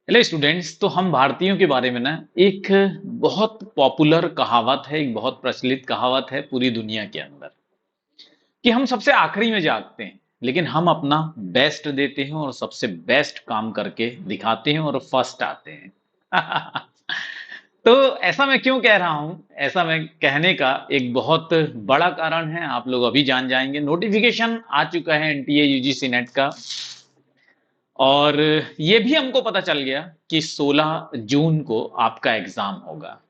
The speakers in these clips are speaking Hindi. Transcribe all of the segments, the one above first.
Hello students. तो हम भारतीयों के बारे में ना एक बहुत पॉपुलर कहावत है, एक बहुत प्रचलित कहावत है पूरी दुनिया के अंदर कि हम सबसे आखिरी में जागते हैं, लेकिन हम अपना बेस्ट देते हैं और सबसे बेस्ट काम करके दिखाते हैं और फर्स्ट आते हैं। तो ऐसा मैं क्यों कह रहा हूं? ऐसा मैं कहने का एक बहुत बड़ा कारण है, आप लोग अभी जान जाएंगे। नोटिफिकेशन आ चुका है एनटीए यूजीसी नेट का, और ये भी हमको पता चल गया कि 16 जून को आपका एग्जाम होगा।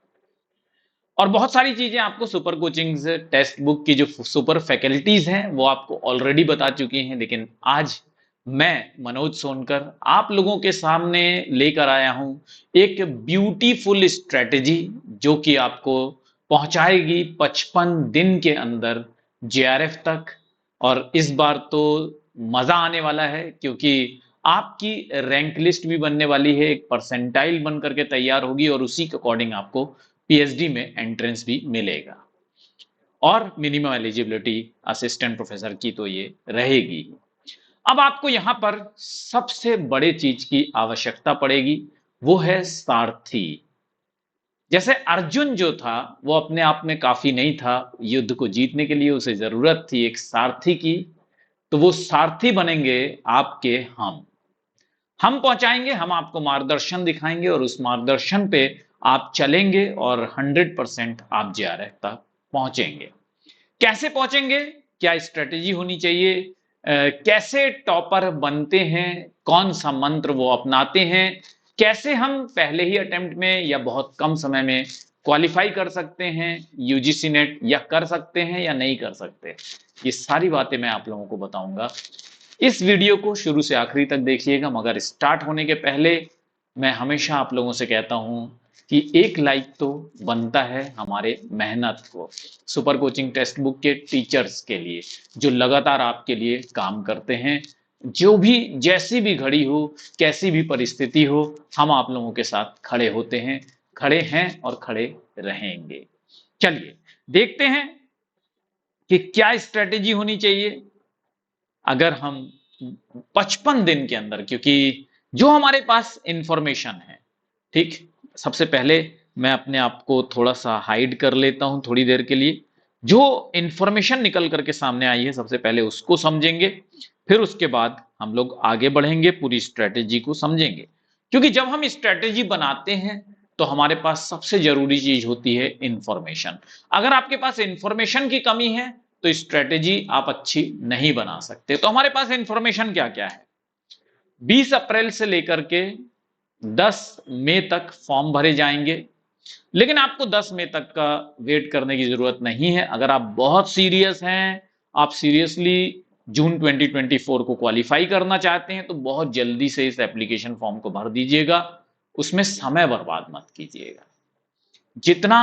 और बहुत सारी चीजें आपको सुपर कोचिंग्स, टेक्स्ट बुक की जो सुपर फैकल्टीज हैं वो आपको ऑलरेडी बता चुकी हैं, लेकिन आज मैं मनोज सोनकर आप लोगों के सामने लेकर आया हूं एक ब्यूटीफुल स्ट्रेटेजी जो कि आपको पहुंचाएगी 55 दिन के अंदर जेआरएफ तक। और इस बार तो मजा आने वाला है, क्योंकि आपकी रैंक लिस्ट भी बनने वाली है, एक परसेंटाइल बन करके तैयार होगी और उसी के अकॉर्डिंग आपको पीएचडी में एंट्रेंस भी मिलेगा। और मिनिमम एलिजिबिलिटी असिस्टेंट प्रोफेसर की तो ये रहेगी। अब आपको यहां पर सबसे बड़े चीज की आवश्यकता पड़ेगी, वो है सारथी। जैसे अर्जुन जो था वो अपने आप में काफी नहीं था, युद्ध को जीतने के लिए उसे जरूरत थी एक सारथी की। तो वो सारथी बनेंगे आपके हम पहुंचाएंगे, हम आपको मार्गदर्शन दिखाएंगे और उस मार्गदर्शन पे आप चलेंगे और 100% आप जेआरएफ तक पहुंचेंगे। कैसे पहुंचेंगे, क्या स्ट्रेटेजी होनी चाहिए, कैसे टॉपर बनते हैं, कौन सा मंत्र वो अपनाते हैं, कैसे हम पहले ही अटेम्प्ट में या बहुत कम समय में क्वालिफाई कर सकते हैं यूजीसी नेट, या कर सकते हैं या नहीं कर सकते, ये सारी बातें मैं आप लोगों को बताऊंगा। इस वीडियो को शुरू से आखिरी तक देखिएगा, मगर स्टार्ट होने के पहले मैं हमेशा आप लोगों से कहता हूं कि एक लाइक तो बनता है हमारे मेहनत को, सुपर कोचिंग टेक्स्ट बुक के टीचर्स के लिए जो लगातार आपके लिए काम करते हैं। जो भी जैसी भी घड़ी हो, कैसी भी परिस्थिति हो, हम आप लोगों के साथ खड़े होते हैं, खड़े हैं और खड़े रहेंगे। चलिए देखते हैं कि क्या स्ट्रेटेजी होनी चाहिए अगर हम 55 दिन के अंदर, क्योंकि जो हमारे पास इंफॉर्मेशन है, ठीक। सबसे पहले मैं अपने आप को थोड़ा सा हाइड कर लेता हूं थोड़ी देर के लिए। जो इंफॉर्मेशन निकल करके सामने आई है सबसे पहले उसको समझेंगे, फिर उसके बाद हम लोग आगे बढ़ेंगे, पूरी स्ट्रेटेजी को समझेंगे। क्योंकि जब हम स्ट्रेटेजी बनाते हैं तो हमारे पास सबसे जरूरी चीज होती है इंफॉर्मेशन। अगर आपके पास इंफॉर्मेशन की कमी है तो स्ट्रेटेजी आप अच्छी नहीं बना सकते। तो हमारे पास इंफॉर्मेशन क्या क्या है? 20 अप्रैल से लेकर के 10 मई तक फॉर्म भरे जाएंगे, लेकिन आपको 10 मई तक का वेट करने की जरूरत नहीं है। अगर आप बहुत सीरियस हैं, आप सीरियसली जून 2024 को क्वालिफाई करना चाहते हैं, तो बहुत जल्दी से इस एप्लीकेशन फॉर्म को भर दीजिएगा। उसमें समय बर्बाद मत कीजिएगा। जितना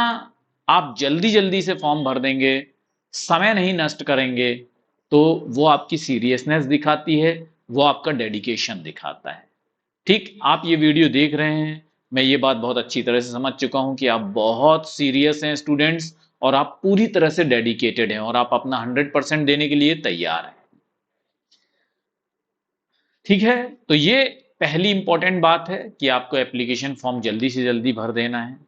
आप जल्दी जल्दी से फॉर्म भर देंगे, समय नहीं नष्ट करेंगे, तो वो आपकी सीरियसनेस दिखाती है, वो आपका डेडिकेशन दिखाता है। ठीक, आप ये वीडियो देख रहे हैं, मैं ये बात बहुत अच्छी तरह से समझ चुका हूं कि आप बहुत सीरियस हैं स्टूडेंट्स, और आप पूरी तरह से डेडिकेटेड हैं और आप अपना 100% देने के लिए तैयार हैं। ठीक है, तो ये पहली इंपॉर्टेंट बात है कि आपको एप्लीकेशन फॉर्म जल्दी से जल्दी भर देना है।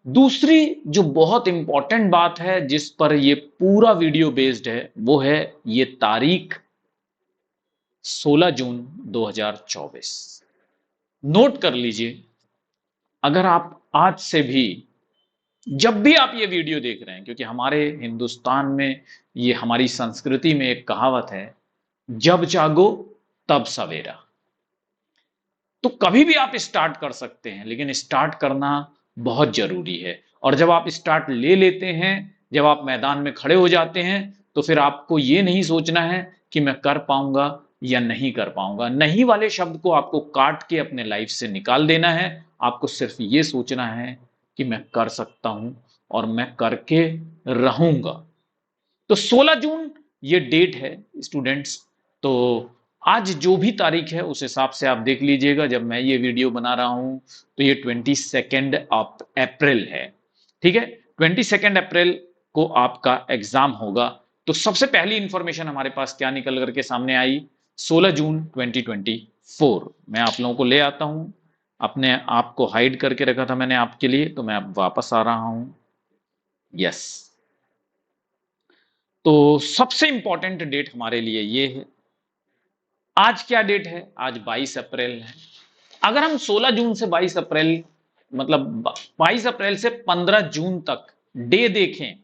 दूसरी जो बहुत इंपॉर्टेंट बात है जिस पर ये पूरा वीडियो बेस्ड है, वो है ये तारीख 16 जून 2024। नोट कर लीजिए, अगर आप आज से भी, जब भी आप ये वीडियो देख रहे हैं, क्योंकि हमारे हिंदुस्तान में, ये हमारी संस्कृति में एक कहावत है, जब जागो तब सवेरा। तो कभी भी आप स्टार्ट कर सकते हैं, लेकिन स्टार्ट करना बहुत जरूरी है। और जब आप स्टार्ट ले लेते हैं, जब आप मैदान में खड़े हो जाते हैं, तो फिर आपको ये नहीं सोचना है कि मैं कर पाऊंगा या नहीं कर पाऊंगा। नहीं वाले शब्द को आपको काट के अपने लाइफ से निकाल देना है। आपको सिर्फ ये सोचना है कि मैं कर सकता हूं और मैं करके रहूंगा। तो 16 जून ये डेट है स्टूडेंट्स। तो आज जो भी तारीख है उस हिसाब से आप देख लीजिएगा। जब मैं ये वीडियो बना रहा हूं तो ये 22 ऑफ अप्रैल है। ठीक है, 22 अप्रैल को आपका एग्जाम होगा। तो सबसे पहली इंफॉर्मेशन हमारे पास क्या निकल करके सामने आई? 16 जून 2024। मैं आप लोगों को ले आता हूं अपने आप को हाइड करके रखा था मैंने आपके लिए, तो मैं अब वापस आ रहा हूं। यस। तो सबसे इंपॉर्टेंट डेट हमारे लिए ये है। आज क्या डेट है? आज 22 अप्रैल है। अगर हम 16 जून से 22 अप्रैल, मतलब 22 अप्रैल से 15 जून तक डे देखें,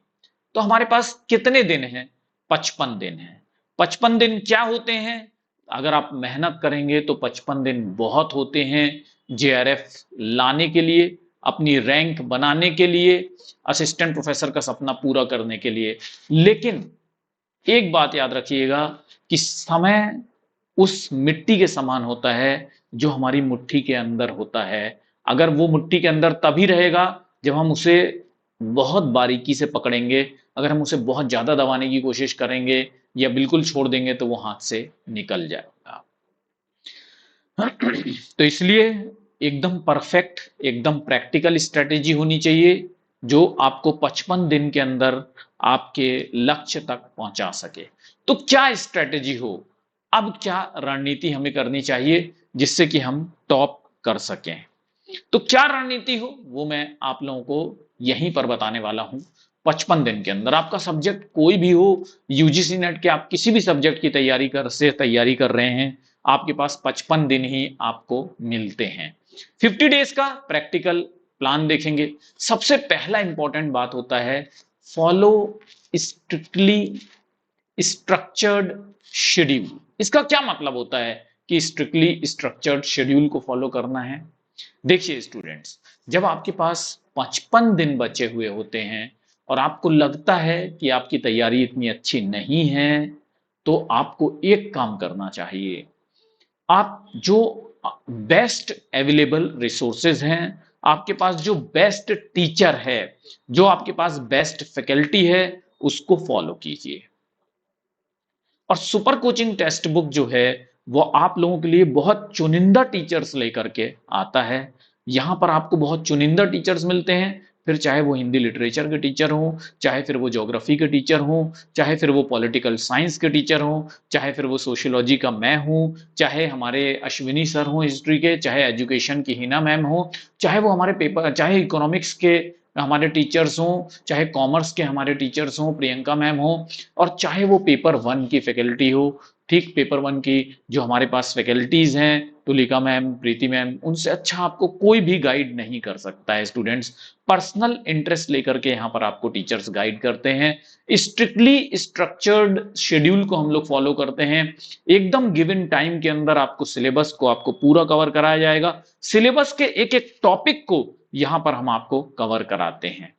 तो हमारे पास कितने दिन हैं? 55 दिन हैं। 55 दिन क्या होते हैं? अगर आप मेहनत करेंगे तो 55 दिन बहुत होते हैं जेआरएफ लाने के लिए, अपनी रैंक बनाने के लिए, असिस्टेंट प्रोफेसर का सपना पूरा करने के लिए। लेकिन एक बात याद रखिएगा कि समय उस मिट्टी के समान होता है जो हमारी मुट्ठी के अंदर होता है। अगर वो मुट्ठी के अंदर तभी रहेगा जब हम उसे बहुत बारीकी से पकड़ेंगे। अगर हम उसे बहुत ज्यादा दबाने की कोशिश करेंगे या बिल्कुल छोड़ देंगे तो वो हाथ से निकल जाएगा। तो इसलिए एकदम परफेक्ट, एकदम प्रैक्टिकल स्ट्रेटेजी होनी चाहिए जो आपको 55 दिन के अंदर आपके लक्ष्य तक पहुंचा सके। तो क्या स्ट्रेटेजी हो, अब क्या रणनीति हमें करनी चाहिए जिससे कि हम टॉप कर सकें? तो क्या रणनीति हो वो मैं आप लोगों को यहीं पर बताने वाला हूं। 55 दिन के अंदर आपका सब्जेक्ट कोई भी हो, यूजीसी नेट के आप किसी भी सब्जेक्ट की तैयारी कर रहे हैं, आपके पास 55 दिन ही आपको मिलते हैं। 50 डेज का प्रैक्टिकल प्लान देखेंगे। सबसे पहला इंपॉर्टेंट बात होता है फॉलो स्ट्रिक्टली स्ट्रक्चर्ड शेड्यूल। इसका क्या मतलब होता है कि स्ट्रिक्टली स्ट्रक्चर्ड शेड्यूल को फॉलो करना है? देखिए स्टूडेंट्स, जब आपके पास 55 दिन बचे हुए होते हैं और आपको लगता है कि आपकी तैयारी इतनी अच्छी नहीं है, तो आपको एक काम करना चाहिए। आप जो बेस्ट अवेलेबल रिसोर्सेज हैं, आपके पास जो बेस्ट टीचर है, जो आपके पास बेस्ट फैकल्टी है, उसको फॉलो कीजिए। और सुपर कोचिंग टेक्स्ट बुक जो है वो आप लोगों के लिए बहुत चुनिंदा टीचर्स लेकर के आता है। यहाँ पर आपको बहुत चुनिंदा टीचर्स मिलते हैं, फिर चाहे वो हिंदी लिटरेचर के टीचर हो, चाहे फिर वो ज्योग्राफी के टीचर हो, चाहे फिर वो पॉलिटिकल साइंस के टीचर हो, चाहे फिर वो सोशियोलॉजी का मैं हूँ, चाहे हमारे अश्विनी सर हो हिस्ट्री के, चाहे एजुकेशन की हिना मैम हो, चाहे वो हमारे पेपर, चाहे इकोनॉमिक्स के हमारे टीचर्स हों, चाहे कॉमर्स के हमारे टीचर्स हों, प्रियंका मैम हो, और चाहे वो पेपर 1 की फैकल्टी हो। ठीक, पेपर 1 की जो हमारे पास फैकल्टीज हैं, तुलिका मैम, प्रीति मैम, उनसे अच्छा आपको कोई भी गाइड नहीं कर सकता है स्टूडेंट्स। पर्सनल इंटरेस्ट लेकर के यहाँ पर आपको टीचर्स गाइड करते हैं। स्ट्रिक्टली स्ट्रक्चर्ड शेड्यूल को हम लोग फॉलो करते हैं। एकदम गिवन टाइम के अंदर आपको सिलेबस को आपको पूरा कवर कराया जाएगा। सिलेबस के एक एक टॉपिक को यहाँ पर हम आपको कवर कराते हैं।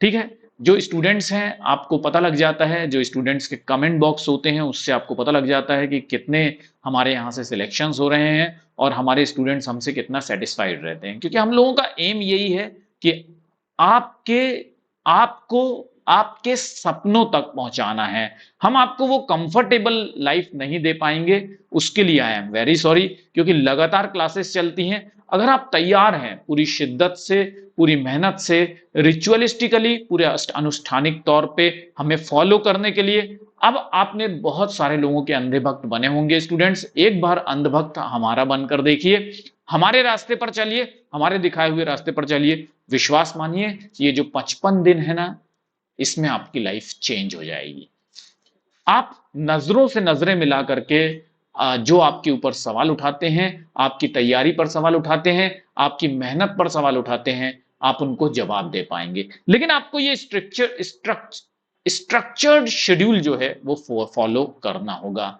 ठीक है, जो स्टूडेंट्स हैं आपको पता लग जाता है, जो स्टूडेंट्स के कमेंट बॉक्स होते हैं उससे आपको पता लग जाता है कि कितने हमारे यहाँ से सिलेक्शंस हो रहे हैं और हमारे स्टूडेंट्स हमसे कितना सेटिस्फाइड रहते हैं। क्योंकि हम लोगों का एम यही है कि आपके आपको आपके सपनों तक पहुंचाना है। हम आपको वो कंफर्टेबल लाइफ नहीं दे पाएंगे, उसके लिए आई एम वेरी सॉरी। क्योंकि लगातार क्लासेस चलती हैं, अगर आप तैयार हैं पूरी शिद्दत से, पूरी मेहनत से, रिचुअलिस्टिकली, पूरे अनुष्ठानिक तौर पे हमें फॉलो करने के लिए, अब आपने बहुत सारे लोगों के अंधे भक्त बने होंगे स्टूडेंट्स, एक बार अंधभक्त हमारा बनकर देखिए, हमारे रास्ते पर चलिए, हमारे दिखाए हुए रास्ते पर चलिए। विश्वास मानिए, ये जो 55 दिन है ना, इसमें आपकी लाइफ चेंज हो जाएगी। आप नजरों से नजरें मिला करके जो आपके ऊपर सवाल उठाते हैं, आपकी तैयारी पर सवाल उठाते हैं, आपकी मेहनत पर सवाल उठाते हैं, आप उनको जवाब दे पाएंगे। लेकिन आपको ये स्ट्रक्चर्ड शेड्यूल जो है वो फॉलो करना होगा।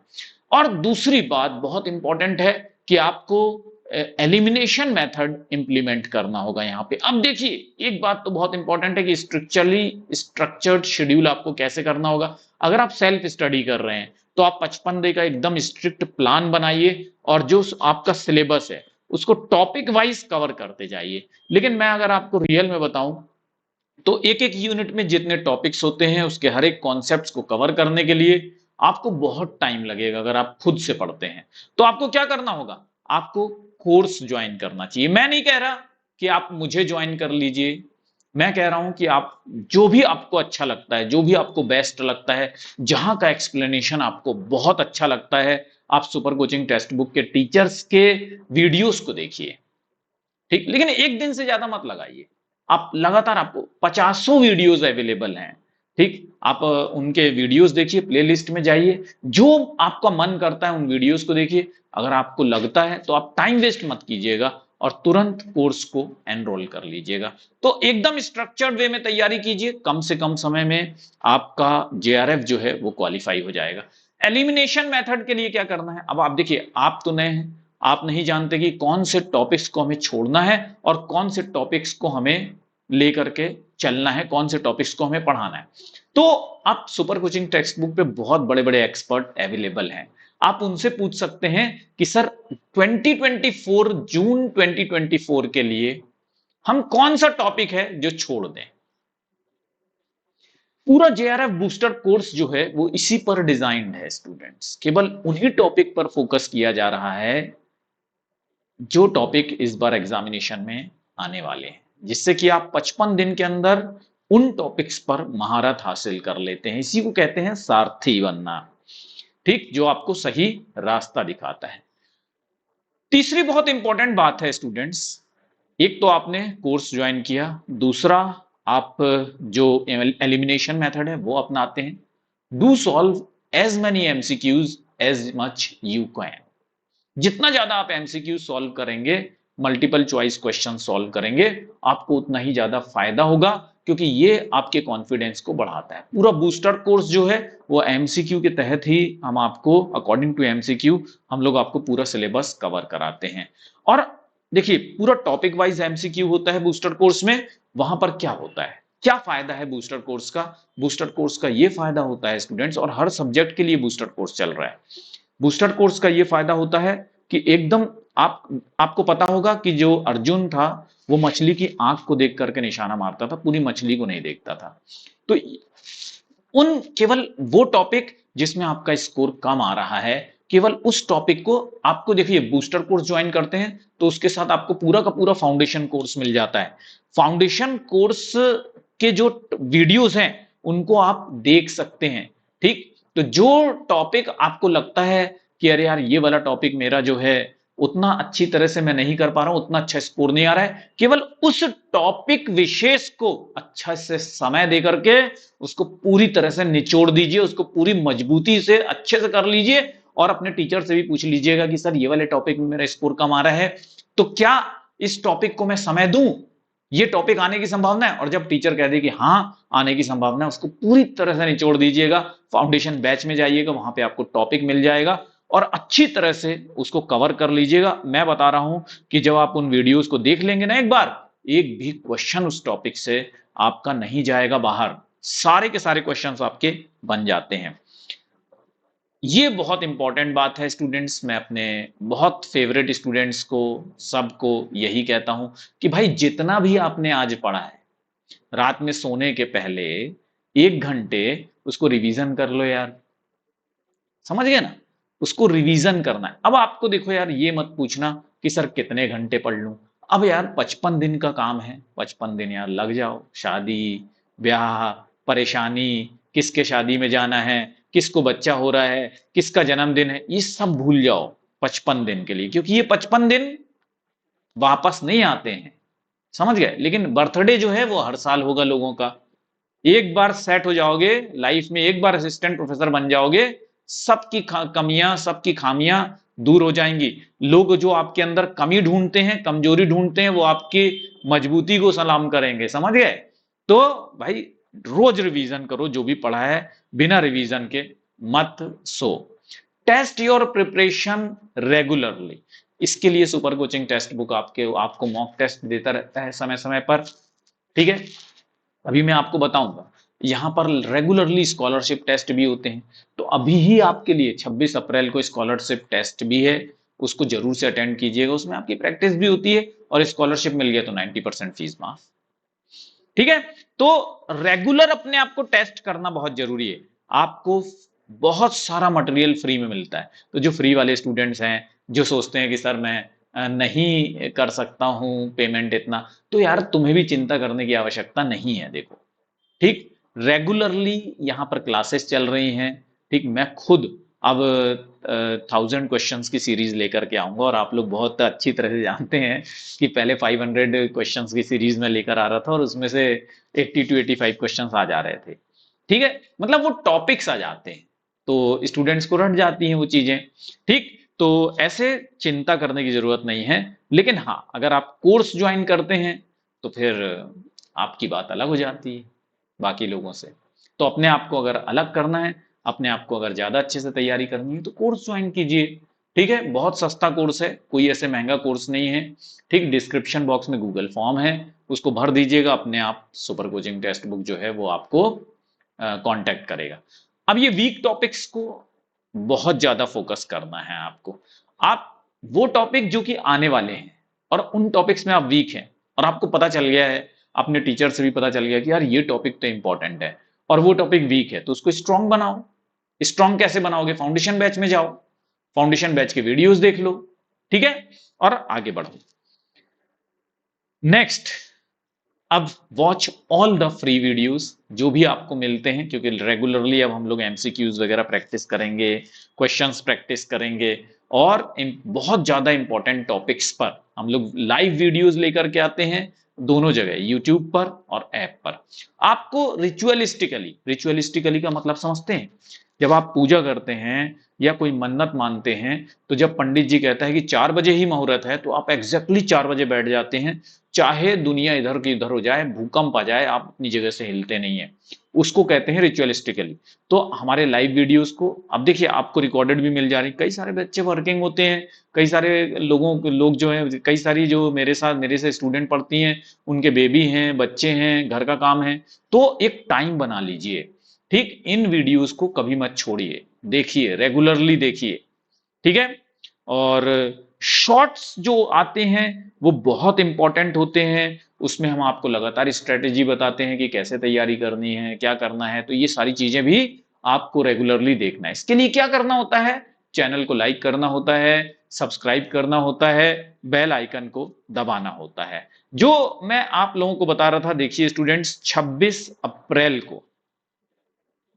और दूसरी बात बहुत इंपॉर्टेंट है कि आपको एलिमिनेशन मेथड इंप्लीमेंट करना होगा यहाँ पे। अब देखिए, एक बात तो बहुत इंपॉर्टेंट है कि स्ट्रक्चर्ड शेड्यूल आपको कैसे करना होगा। अगर आप सेल्फ स्टडी कर रहे हैं तो आप 55 डे का एकदम स्ट्रिक्ट प्लान बनाइए और जो आपका सिलेबस है उसको टॉपिक वाइज कवर करते जाइए। लेकिन मैं अगर आपको रियल में बताऊं तो एक एक यूनिट में जितने टॉपिक्स होते हैं उसके हर एक कॉन्सेप्ट्स को कवर करने के लिए आपको बहुत टाइम लगेगा। अगर आप खुद से पढ़ते हैं तो आपको क्या करना होगा, आपको कोर्स ज्वाइन करना चाहिए। मैं नहीं कह रहा कि आप मुझे ज्वाइन कर लीजिए, मैं कह रहा हूं कि आप जो भी आपको अच्छा लगता है, जो भी आपको बेस्ट लगता है, जहां का एक्सप्लेनेशन आपको बहुत अच्छा लगता है, आप सुपर कोचिंग टेक्स्ट बुक के टीचर्स के वीडियोस को देखिए। ठीक, लेकिन एक दिन से ज्यादा मत लगाइए। आप लगातार, आपको 50 वीडियोस अवेलेबल हैं, ठीक, आप उनके वीडियोस देखिए, प्लेलिस्ट में जाइए, जो आपका मन करता है उन वीडियोस को देखिए। अगर आपको लगता है तो आप टाइम वेस्ट मत कीजिएगा और तुरंत कोर्स को एनरोल कर लीजिएगा। तो एकदम स्ट्रक्चर्ड वे में तैयारी कीजिए, कम से कम समय में आपका जेआरएफ जो है वो क्वालिफाई हो जाएगा। एलिमिनेशन मेथड के लिए क्या करना है, अब आप देखिए, आप तो नए हैं, आप नहीं जानते कि कौन से टॉपिक्स को हमें छोड़ना है और कौन से टॉपिक्स को हमें लेकर के चलना है, कौन से टॉपिक्स को हमें पढ़ाना है। तो आप सुपर कोचिंग टेक्स्ट बुक पे बहुत बड़े बड़े एक्सपर्ट अवेलेबल हैं, आप उनसे पूछ सकते हैं कि सर 2024 जून 2024 के लिए हम कौन सा टॉपिक है जो छोड़ दें। पूरा जेआरएफ बूस्टर कोर्स जो है वो इसी पर डिजाइन्ड है स्टूडेंट्स, केवल उन्हीं टॉपिक पर फोकस किया जा रहा है जो टॉपिक इस बार एग्जामिनेशन में आने वाले हैं, जिससे कि आप 55 दिन के अंदर उन टॉपिक्स पर महारत हासिल कर लेते हैं। इसी को कहते हैं सारथी बनना, ठीक, जो आपको सही रास्ता दिखाता है। तीसरी बहुत इंपॉर्टेंट बात है स्टूडेंट्स, एक तो आपने कोर्स ज्वाइन किया, दूसरा आप जो एलिमिनेशन मेथड है वो अपनाते हैं। Do solve as many MCQs as much you can, जितना ज्यादा आप एमसीक्यू सॉल्व करेंगे, मल्टीपल चॉइस क्वेश्चन सॉल्व करेंगे, आपको उतना ही ज्यादा फायदा होगा, क्योंकि ये आपके कॉन्फिडेंस को बढ़ाता है। पूरा बूस्टर कोर्स जो है वो एमसीक्यू के तहत ही हम आपको, अकॉर्डिंग टू एमसीक्यू, हम लोग आपको पूरा सिलेबस कवर कराते हैं। और देखिए, पूरा टॉपिक वाइज एमसीक्यू होता है बूस्टर कोर्स में। वहां पर क्या होता है, क्या फायदा है बूस्टर कोर्स का? बूस्टर कोर्स का ये फायदा होता है स्टूडेंट्स, और हर सब्जेक्ट के लिए बूस्टर कोर्स चल रहा है। बूस्टर कोर्स का ये फायदा होता है कि एकदम आपको पता होगा कि जो अर्जुन था वो मछली की आंख को देख करके निशाना मारता था, पूरी मछली को नहीं देखता था। तो उन केवल वो टॉपिक जिसमें आपका स्कोर कम आ रहा है, केवल उस टॉपिक को आपको, देखिए, बूस्टर कोर्स ज्वाइन करते हैं तो उसके साथ आपको पूरा का पूरा फाउंडेशन कोर्स मिल जाता है। फाउंडेशन कोर्स के जो वीडियोस हैं उनको आप देख सकते हैं, ठीक। तो जो टॉपिक आपको लगता है कि अरे यार ये वाला टॉपिक मेरा जो है उतना अच्छी तरह से मैं नहीं कर पा रहा हूं, उतना अच्छा स्कोर नहीं आ रहा है, केवल उस टॉपिक विशेष को अच्छा से समय दे करके उसको पूरी तरह से निचोड़ दीजिए, उसको पूरी मजबूती से अच्छे से कर लीजिए, और अपने टीचर से भी पूछ लीजिएगा कि सर ये वाले टॉपिक में मेरा स्कोर कम आ रहा है, तो क्या इस टॉपिक को मैं समय दूं, ये टॉपिक आने की संभावना है? और जब टीचर कह दे कि हाँ आने की संभावना है, उसको पूरी तरह से निचोड़ दीजिएगा। फाउंडेशन बैच में जाइएगा, वहां पे आपको टॉपिक मिल जाएगा और अच्छी तरह से उसको कवर कर लीजिएगा। मैं बता रहा हूं कि जब आप उन वीडियोस को देख लेंगे ना एक बार, एक भी क्वेश्चन उस टॉपिक से आपका नहीं जाएगा बाहर, सारे के सारे क्वेश्चंस आपके बन जाते हैं। ये बहुत इंपॉर्टेंट बात है स्टूडेंट्स, मैं अपने बहुत फेवरेट स्टूडेंट्स को, सबको यही कहता हूं कि भाई जितना भी आपने आज पढ़ा है, रात में सोने के पहले 1 घंटे उसको रिवीजन कर लो यार, समझ गए ना? उसको रिवीजन करना है। अब आपको देखो यार, ये मत पूछना कि सर कितने घंटे पढ़ लूं। अब यार 55 दिन का काम है, 55 दिन यार लग जाओ, शादी ब्याह परेशानी, किसके शादी में जाना है, किसको बच्चा हो रहा है, किसका जन्मदिन है, ये सब भूल जाओ 55 दिन के लिए, क्योंकि ये 55 दिन वापस नहीं आते हैं, समझ गए? लेकिन बर्थडे जो है वो हर साल होगा लोगों का। एक बार सेट हो जाओगे लाइफ में, एक बार असिस्टेंट प्रोफेसर बन जाओगे, सबकी कमियां, सबकी खामियां दूर हो जाएंगी। लोग जो आपके अंदर कमी ढूंढते हैं, कमजोरी ढूंढते हैं, वो आपकी मजबूती को सलाम करेंगे, समझ गए? तो भाई रोज रिवीजन करो, जो भी पढ़ा है बिना रिवीजन के मत सो। टेस्ट योर प्रिपरेशन रेगुलरली, इसके लिए सुपर कोचिंग टेक्स्ट बुक आपको मॉक टेस्ट देता रहता है समय समय पर, ठीक है? अभी मैं आपको बताऊंगा, यहां पर रेगुलरली स्कॉलरशिप टेस्ट भी होते हैं। तो अभी ही आपके लिए 26 अप्रैल को स्कॉलरशिप टेस्ट भी है, उसको जरूर से अटेंड कीजिएगा, उसमें आपकी प्रैक्टिस भी होती है, और स्कॉलरशिप मिल गया तो 90% फीस माफ, ठीक है? तो रेगुलर अपने आप को टेस्ट करना बहुत जरूरी है। आपको बहुत सारा मटेरियल फ्री में मिलता है, तो जो फ्री वाले स्टूडेंट्स हैं, जो सोचते हैं कि सर मैं नहीं कर सकता हूं पेमेंट इतना, तो यार तुम्हें भी चिंता करने की आवश्यकता नहीं है। देखो, ठीक, रेगुलरली यहां पर क्लासेस चल रही हैं, ठीक। मैं खुद अब 1000 क्वेश्चंस की सीरीज लेकर के आऊंगा, और आप लोग बहुत अच्छी तरह से जानते हैं कि पहले 500 क्वेश्चंस की सीरीज में लेकर आ रहा था और उसमें से 80 to 85 क्वेश्चंस आ जा रहे थे। ठीक है, मतलब वो टॉपिक्स आ जाते हैं तो स्टूडेंट्स को रट जाती हैं वो चीजें। ठीक, तो ऐसे चिंता करने की जरूरत नहीं है। लेकिन हाँ, अगर आप कोर्स ज्वाइन करते हैं तो फिर आपकी बात अलग हो जाती है बाकी लोगों से। तो अपने आप को अगर अलग करना है, अपने आप को अगर ज्यादा अच्छे से तैयारी करनी है तो कोर्स ज्वाइन कीजिए। ठीक है, बहुत सस्ता कोर्स है, कोई ऐसे महंगा कोर्स नहीं है। ठीक, डिस्क्रिप्शन बॉक्स में गूगल फॉर्म है, उसको भर दीजिएगा, अपने आप सुपर कोचिंग टेक्स्ट बुक जो है वो आपको कांटेक्ट करेगा। अब ये वीक टॉपिक्स को बहुत ज्यादा फोकस करना है आपको। आप वो टॉपिक जो कि आने वाले हैं और उन टॉपिक्स में आप वीक हैं और आपको पता चल गया है, अपने टीचर से भी पता चल गया कि यार ये टॉपिक तो इंपॉर्टेंट है और वो टॉपिक वीक है, तो उसको स्ट्रांग बनाओ। स्ट्रांग कैसे बनाओगे? फाउंडेशन बैच में जाओ, फाउंडेशन बैच के वीडियोस देख लो, ठीक है, और आगे बढ़ो। नेक्स्ट, अब watch all the free videos जो भी आपको मिलते हैं, क्योंकि रेगुलरली अब हम लोग एमसीक्यूज वगैरह प्रैक्टिस करेंगे, क्वेश्चंस प्रैक्टिस करेंगे, और बहुत ज्यादा इंपॉर्टेंट टॉपिक्स पर हम लोग लाइव वीडियोस लेकर के आते हैं, दोनों जगह, यूट्यूब पर और ऐप पर। आपको रिचुअलिस्टिकली का मतलब समझते हैं? जब आप पूजा करते हैं या कोई मन्नत मानते हैं, तो जब पंडित जी कहता है कि 4 बजे ही मुहूर्त है, तो आप एग्जैक्टली 4 बजे बैठ जाते हैं, चाहे दुनिया इधर की इधर हो जाए, भूकंप आ जाए, आप अपनी जगह से हिलते नहीं है। उसको कहते हैं रिचुअलिस्टिकली। तो हमारे लाइव वीडियोस को अब देखिए, आपको रिकॉर्डेड भी मिल जा रही, कई सारे बच्चे वर्किंग होते हैं, कई सारे लोग जो हैं, कई सारी जो मेरे से स्टूडेंट पढ़ती हैं, उनके बेबी हैं, बच्चे हैं, घर का काम है, तो एक टाइम बना लीजिए। ठीक, इन वीडियोस को कभी मत छोड़िए, देखिए, रेगुलरली देखिए, ठीक है। और शॉर्ट्स जो आते हैं वो बहुत इंपॉर्टेंट होते हैं, उसमें हम आपको लगातार स्ट्रेटेजी बताते हैं कि कैसे तैयारी करनी है, क्या करना है, तो ये सारी चीजें भी आपको रेगुलरली देखना है। इसके लिए क्या करना होता है? चैनल को लाइक करना होता है, सब्सक्राइब करना होता है, बेल आइकन को दबाना होता है। जो मैं आप लोगों को बता रहा था, देखिए स्टूडेंट्स, 26 अप्रैल को,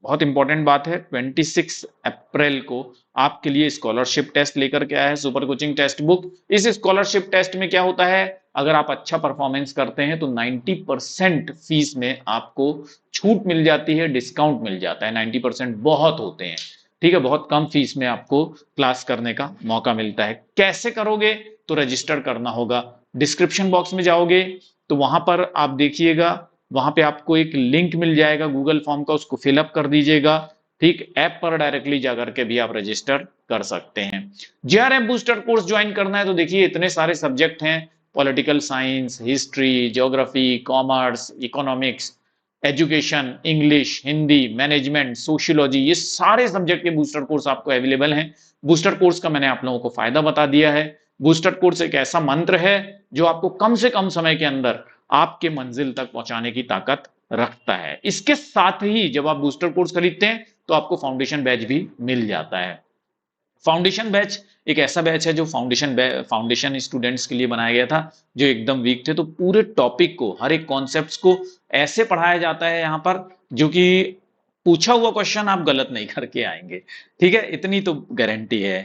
बहुत इंपॉर्टेंट बात है, 26 अप्रैल को आपके लिए स्कॉलरशिप टेस्ट लेकर के आया है सुपर कोचिंग टेक्स्ट बुक। इस स्कॉलरशिप टेस्ट में क्या होता है, अगर आप अच्छा परफॉर्मेंस करते हैं तो 90% फीस में आपको छूट मिल जाती है, डिस्काउंट मिल जाता है। 90% बहुत होते हैं, ठीक है, बहुत कम फीस में आपको क्लास करने का मौका मिलता है। कैसे करोगे? तो रजिस्टर करना होगा, डिस्क्रिप्शन बॉक्स में जाओगे तो वहां पर आप देखिएगा, वहां पे आपको एक लिंक मिल जाएगा गूगल फॉर्म का, उसको फिलअप कर दीजिएगा। ठीक, ऐप पर डायरेक्टली जाकर के भी आप रजिस्टर कर सकते हैं। जेआरएफ बूस्टर कोर्स ज्वाइन करना है तो देखिए, इतने सारे सब्जेक्ट हैं, political science, history, geography, commerce, economics, education, English, Hindi, management, sociology, ये सारे सब्जेक्ट के बूस्टर कोर्स आपको अवेलेबल हैं। बूस्टर कोर्स का मैंने आप लोगों को फायदा बता दिया है। बूस्टर कोर्स एक ऐसा मंत्र है जो आपको कम से कम समय के अंदर आपके मंजिल तक पहुंचाने की ताकत रखता है। इसके साथ ही जब आप बूस्टर कोर्स खरीदते हैं तो आपको फाउंडेशन बैच भी मिल जाता है। फाउंडेशन बैच एक ऐसा बैच है जो फाउंडेशन स्टूडेंट्स के लिए बनाया गया था, जो एकदम वीक थे, तो पूरे टॉपिक को, हर एक कॉन्सेप्ट्स को ऐसे पढ़ाया जाता है यहाँ पर, जो कि पूछा हुआ क्वेश्चन आप गलत नहीं करके आएंगे। ठीक है, इतनी तो गारंटी है।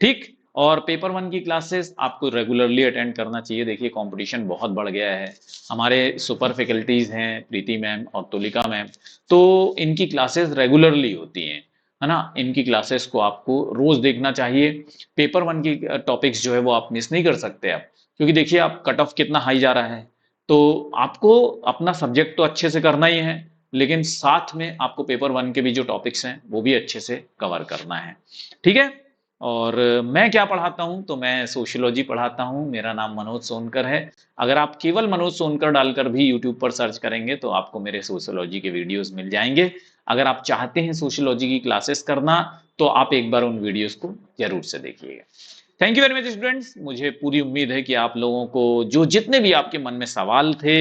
ठीक, और पेपर 1 की क्लासेस आपको रेगुलरली अटेंड करना चाहिए। देखिए, कंपटीशन बहुत बढ़ गया है, हमारे सुपर फैकल्टीज हैं, प्रीति मैम और तुलिका मैम, तो इनकी क्लासेस रेगुलरली होती हैं, है ना। इनकी क्लासेस को आपको रोज देखना चाहिए। पेपर 1 की टॉपिक्स जो है वो आप मिस नहीं कर सकते आप, क्योंकि देखिए, आप कट ऑफ कितना हाई जा रहा है, तो आपको अपना सब्जेक्ट तो अच्छे से करना ही है, लेकिन साथ में आपको पेपर 1 के भी जो टॉपिक्स हैं वो भी अच्छे से कवर करना है। ठीक है, और मैं क्या पढ़ाता हूं, तो मैं सोशियोलॉजी पढ़ाता हूं, मेरा नाम मनोज सोनकर है। अगर आप केवल मनोज सोनकर डालकर भी यूट्यूब पर सर्च करेंगे तो आपको मेरे सोशियोलॉजी के वीडियोस मिल जाएंगे। अगर आप चाहते हैं सोशियोलॉजी की क्लासेस करना तो आप एक बार उन वीडियोस को जरूर से देखिएगा। Thank you very much students, मुझे पूरी उम्मीद है कि आप लोगों को जो जितने भी आपके मन में सवाल थे,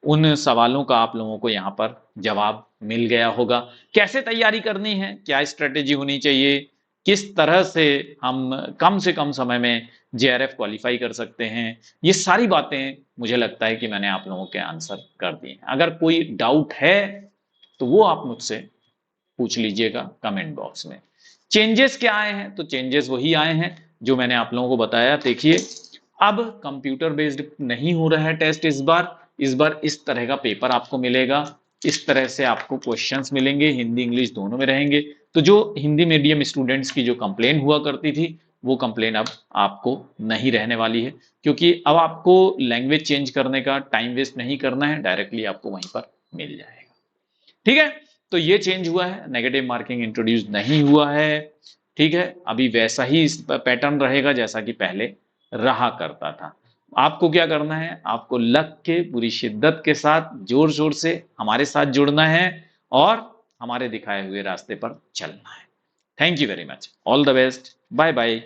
उन सवालों का आप लोगों को यहाँ पर जवाब मिल गया होगा। कैसे तैयारी करनी है, क्या स्ट्रेटेजी होनी चाहिए, किस तरह से हम कम से कम समय में जेआरएफ क्वालिफाई कर सकते हैं, ये सारी बातें मुझे लगता है कि मैंने आप लोगों के आंसर कर दिए। अगर कोई डाउट है तो वो आप मुझसे पूछ लीजिएगा कमेंट बॉक्स में। चेंजेस क्या आए हैं? तो चेंजेस वही आए हैं जो मैंने आप लोगों को बताया। देखिए, अब कंप्यूटर बेस्ड नहीं हो रहा है टेस्ट इस बार। इस बार इस तरह का पेपर आपको मिलेगा, इस तरह से आपको क्वेश्चंस मिलेंगे, हिंदी इंग्लिश दोनों में रहेंगे। तो जो हिंदी मीडियम स्टूडेंट्स की जो कंप्लेन हुआ करती थी, वो कंप्लेन अब आपको नहीं रहने वाली है, क्योंकि अब आपको लैंग्वेज चेंज करने का टाइम वेस्ट नहीं करना है, डायरेक्टली आपको वहीं पर मिल जाएगा। ठीक है, तो ये चेंज हुआ है, नेगेटिव मार्किंग इंट्रोड्यूस नहीं हुआ है। ठीक है, अभी वैसा ही पैटर्न रहेगा जैसा कि पहले रहा करता था। आपको क्या करना है? आपको लग के पूरी शिद्दत के साथ जोर जोर से हमारे साथ जुड़ना है और हमारे दिखाए हुए रास्ते पर चलना है। Thank you very much, all the best, bye bye.